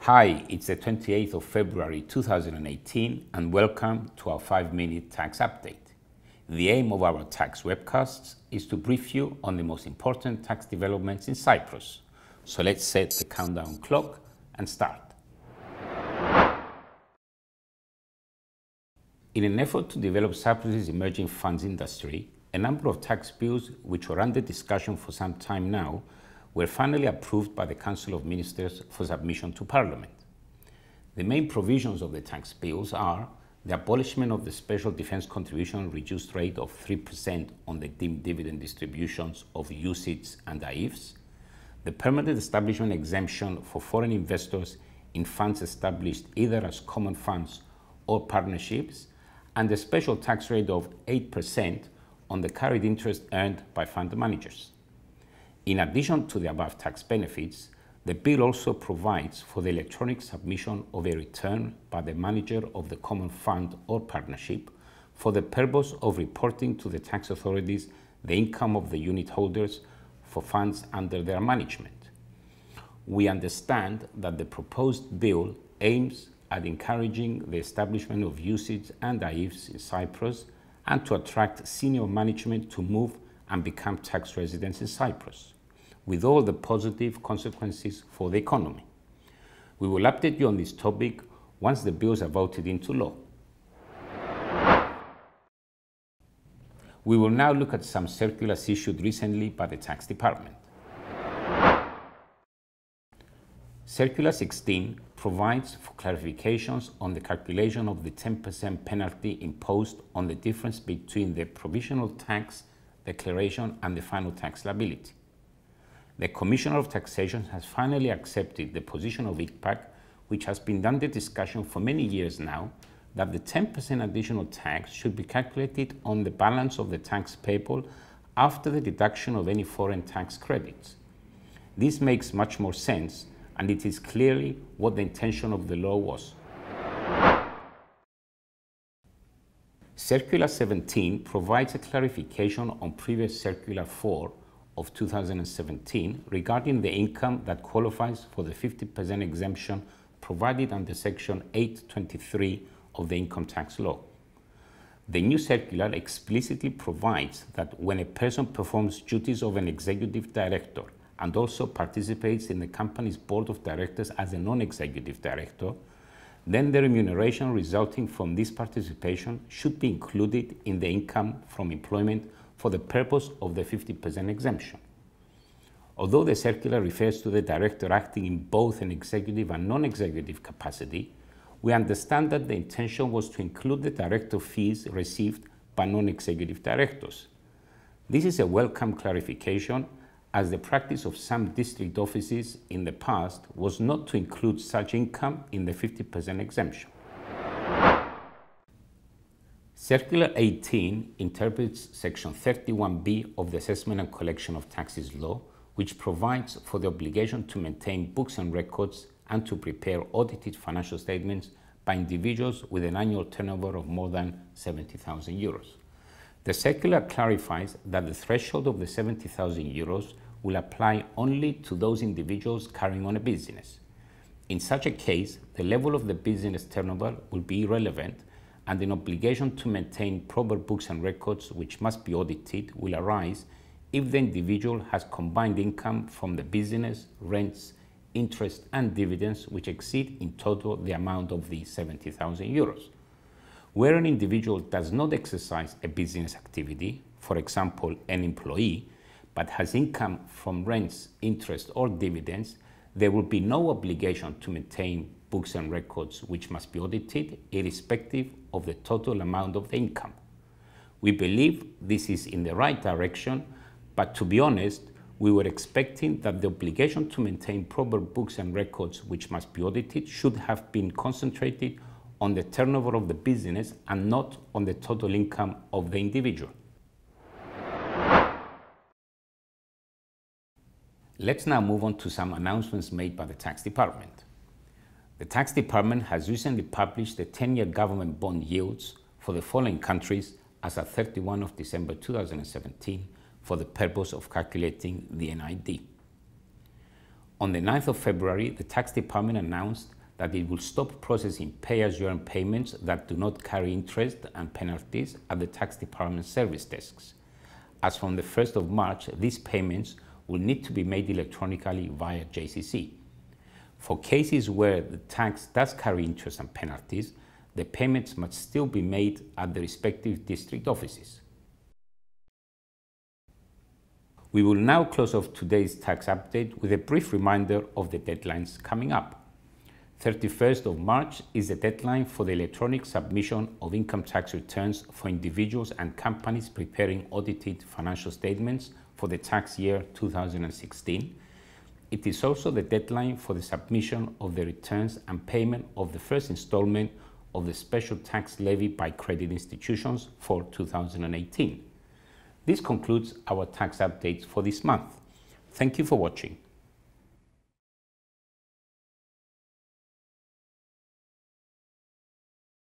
Hi, it's the 28th of February 2018 and welcome to our 5-minute tax update. The aim of our tax webcasts is to brief you on the most important tax developments in Cyprus. So let's set the countdown clock and start. In an effort to develop Cyprus's emerging funds industry, a number of tax bills which were under discussion for some time now were finally approved by the Council of Ministers for submission to Parliament. The main provisions of the tax bills are the abolishment of the special defence contribution reduced rate of 3% on the deemed dividend distributions of UCITS and AIFs, the permanent establishment exemption for foreign investors in funds established either as common funds or partnerships, and the special tax rate of 8% on the carried interest earned by fund managers. In addition to the above tax benefits, the bill also provides for the electronic submission of a return by the manager of the common fund or partnership for the purpose of reporting to the tax authorities the income of the unit holders for funds under their management. We understand that the proposed bill aims at encouraging the establishment of UCITS and AIFs in Cyprus and to attract senior management to move and become tax residents in Cyprus, with all the positive consequences for the economy. We will update you on this topic once the bills are voted into law. We will now look at some circulars issued recently by the Tax Department. Circular 16 provides for clarifications on the calculation of the 10% penalty imposed on the difference between the provisional tax declaration and the final tax liability. The Commissioner of Taxation has finally accepted the position of ICPAC, which has been under discussion for many years now, that the 10% additional tax should be calculated on the balance of the tax payable after the deduction of any foreign tax credits. This makes much more sense, and it is clearly what the intention of the law was. Circular 17 provides a clarification on previous Circular 4 of 2017 regarding the income that qualifies for the 50% exemption provided under Section 823 of the Income Tax Law. The new circular explicitly provides that when a person performs duties of an executive director and also participates in the company's board of directors as a non-executive director, then the remuneration resulting from this participation should be included in the income from employment for the purpose of the 50% exemption. Although the circular refers to the director acting in both an executive and non-executive capacity, we understand that the intention was to include the director fees received by non-executive directors. This is a welcome clarification, as the practice of some district offices in the past was not to include such income in the 50% exemption. Circular 18 interprets Section 31B of the Assessment and Collection of Taxes Law, which provides for the obligation to maintain books and records and to prepare audited financial statements by individuals with an annual turnover of more than 70,000 euros. The circular clarifies that the threshold of the 70,000 euros will apply only to those individuals carrying on a business. In such a case, the level of the business turnover will be irrelevant, and an obligation to maintain proper books and records which must be audited will arise if the individual has combined income from the business, rents, interest and dividends which exceed in total the amount of the 70,000 euros. Where an individual does not exercise a business activity, for example, an employee, but has income from rents, interest or dividends, there will be no obligation to maintain books and records which must be audited irrespective of the total amount of the income. We believe this is in the right direction, but to be honest, we were expecting that the obligation to maintain proper books and records which must be audited should have been concentrated on the turnover of the business and not on the total income of the individual. Let's now move on to some announcements made by the Tax Department. The Tax Department has recently published the 10-year government bond yields for the following countries as at 31 of December 2017 for the purpose of calculating the NID. On the 9th of February, the Tax Department announced that it will stop processing pay-as-you-earn payments that do not carry interest and penalties at the Tax Department service desks. As from the 1st of March, these payments will need to be made electronically via JCC. For cases where the tax does carry interest and penalties, the payments must still be made at the respective district offices. We will now close off today's tax update with a brief reminder of the deadlines coming up. 31st of March is the deadline for the electronic submission of income tax returns for individuals and companies preparing audited financial statements for the tax year 2016. It is also the deadline for the submission of the returns and payment of the first installment of the special tax levy by credit institutions for 2018. This concludes our tax updates for this month. Thank you for watching.